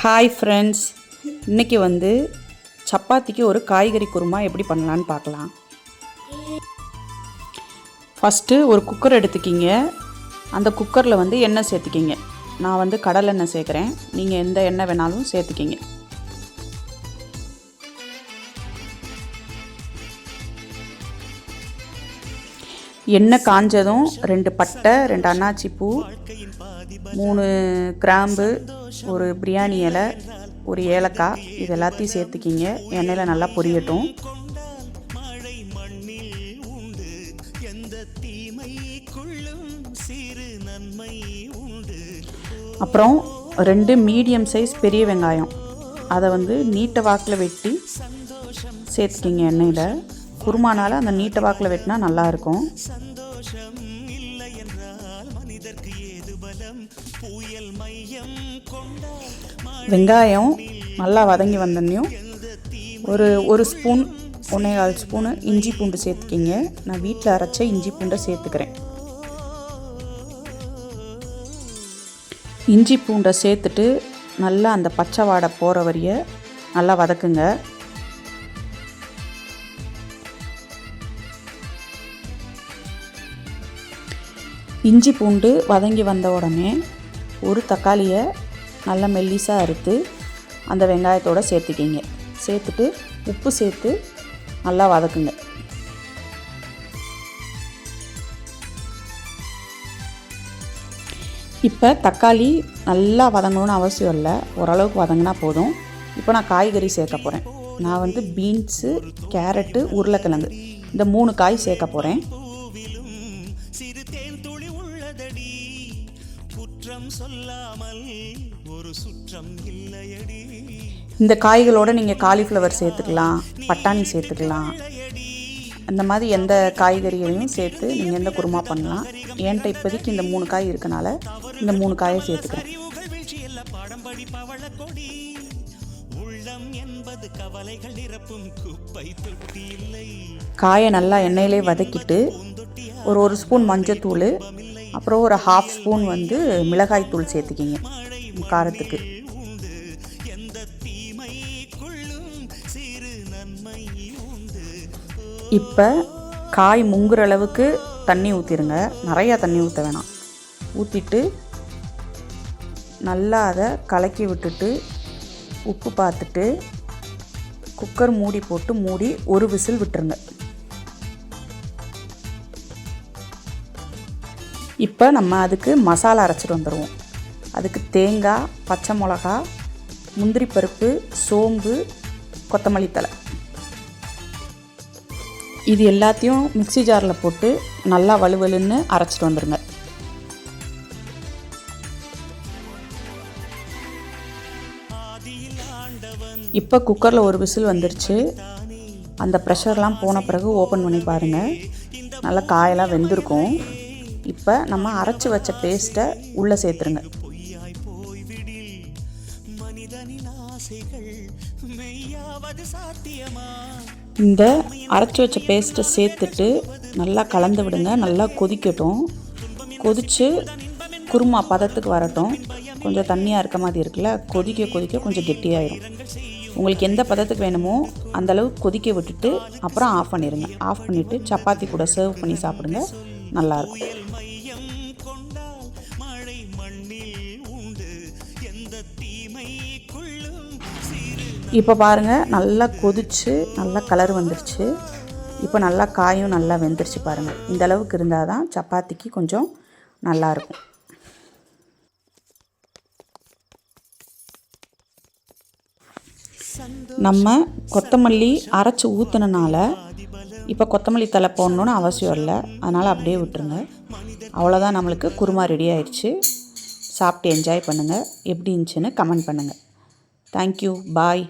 Hi friends, இன்றைக்கி சப்பாத்திக்கு ஒரு காய்கறி குருமா எப்படி பண்ணலான்னு பார்க்கலாம். ஃபஸ்ட்டு ஒரு குக்கர் எடுத்துக்கிங்க. அந்த குக்கரில் எண்ணெய் சேர்த்துக்கிங்க. நான் கடலெண்ணெய் சேர்க்குறேன். நீங்கள் எந்த எண்ணெய் வேணாலும் சேர்த்துக்கிங்க. எண்ணெய் காஞ்சதும் 2 பட்டை, 2 அன்னாச்சி பூ, 3 கிராம்பு, ஒரு பிரியாணி இலை, ஒரு ஏலக்காய், இது எல்லாத்தையும் சேர்த்துக்கிங்க. எண்ணெயில் நல்லா பொரியட்டும். அப்புறம் 2 மீடியம் சைஸ் பெரிய வெங்காயம், அதை நீட்ட வாக்கில் வெட்டி சேர்த்துக்கிங்க எண்ணெயில். குருமானால் அந்த நீட்ட வாக்கில் வெட்டினா நல்லாயிருக்கும். வெங்காயம் நல்லா வதங்கி வந்தோன்னையும் ஒரு ஸ்பூன் 1.25 ஸ்பூனு இஞ்சி பூண்டு சேர்த்துக்கிங்க. நான் வீட்டில் அரைச்ச இஞ்சி பூண்டை சேர்த்துக்கிறேன். இஞ்சி பூண்டை சேர்த்துட்டு நல்லா அந்த பச்சை வாடை போகிற வரைய நல்லா வதக்குங்க. இஞ்சி பூண்டு வதங்கி வந்த உடனே ஒரு தக்காளியை நல்லா மெல்லிசாக அறுத்து அந்த வெங்காயத்தோடு சேர்த்துக்கிங்க. சேர்த்துட்டு உப்பு சேர்த்து நல்லா வதக்குங்க. இப்போ தக்காளி நல்லா வதங்கணும்னு அவசியம் இல்லை, ஓரளவுக்கு வதங்கினா போதும். இப்போ நான் காய்கறி சேர்க்க போகிறேன். நான் பீன்ஸு, கேரட்டு, உருளைக்கிழங்கு இந்த 3 காய் சேர்க்க போகிறேன். இந்த காய்களோடு நீங்கள் காலிஃப்ளவர் சேர்த்துக்கலாம், பட்டாணி சேர்த்துக்கலாம். இந்த மாதிரி எந்த காய்கறிகளையும் சேர்த்து நீங்கள் எந்த குருமா பண்ணலாம். என்கிட்ட இப்போதைக்கு இந்த 3 காய் இருக்கனால இந்த 3 காயை சேர்த்துக்கிறேன். காயை நல்லா எண்ணெயிலே வதக்கிட்டு ஒரு ஸ்பூன் மஞ்சத்தூள், அப்புறம் ஒரு 1/2 ஸ்பூன் மிளகாய் தூள் சேர்த்துக்கிங்க காரத்துக்கு. இப்போ காய் முங்குற அளவுக்கு தண்ணி ஊற்றிடுங்க. நிறையா தண்ணி ஊற்ற வேணாம். ஊற்றிட்டு நல்லா அதை கலக்கி விட்டுட்டு உப்பு பார்த்துட்டு குக்கர் மூடி போட்டு மூடி ஒரு விசில் விட்டுருங்க. இப்போ நம்ம அதுக்கு மசாலா அரைச்சிட்டு வந்துடுவோம். அதுக்கு தேங்காய், பச்சை மிளகா, முந்திரி பருப்பு, சோம்பு, கொத்தமல்லி தழை, இது எல்லாத்தையும் மிக்ஸி ஜாரில் போட்டு நல்லா வலுவலுன்னு அரைச்சிட்டு வந்துடுங்க. இப்போ குக்கரில் ஒரு விசில் வந்துருச்சு. அந்த ப்ரெஷர்லாம் போன பிறகு ஓப்பன் பண்ணி பாருங்கள். நல்லா காயெல்லாம் வெந்திருக்கும். இப்போ நம்ம அரைச்சி வச்ச பேஸ்ட்டை உள்ளே சேர்த்துருங்க. இந்த அரைச்சி வச்ச பேஸ்ட்டை சேர்த்துட்டு நல்லா கலந்து விடுங்க. நல்லா கொதிக்கட்டும். கொதித்து குருமா பதத்துக்கு வரட்டும். கொஞ்சம் தண்ணியாக இருக்க மாதிரி இருக்குல்ல, கொதிக்க கொதிக்க கொஞ்சம் கெட்டியாயிடும். உங்களுக்கு எந்த பதத்துக்கு வேணுமோ அந்தளவுக்கு கொதிக்க விட்டுட்டு அப்புறம் ஆஃப் பண்ணிடுங்க. ஆஃப் பண்ணிவிட்டு சப்பாத்தி கூட சர்வ் பண்ணி சாப்பிடுங்க. நல்லாயிருக்கும். இப்போ பாருங்கள், நல்லா கொதிச்சு நல்லா கலர் வந்துருச்சு. இப்போ நல்லா காயும் நல்லா வெந்துருச்சு பாருங்கள். இந்த அளவுக்கு இருந்தால் தான் சப்பாத்திக்கு கொஞ்சம் நல்லாயிருக்கும். நம்ம கொத்தமல்லி அரைச்சி ஊற்றுனனால இப்போ கொத்தமல்லி தழை போடணுன்னு அவசியம் இல்லை. அதனால் அப்படியே விட்டுருங்க. அவ்வளோதான், நம்மளுக்கு குருமா ரெடி ஆயிடுச்சு. சாப்பிட்டு என்ஜாய் பண்ணுங்கள். எப்படி இருந்துச்சுன்னு கமெண்ட் பண்ணுங்கள். தேங்க்யூ, பாய்.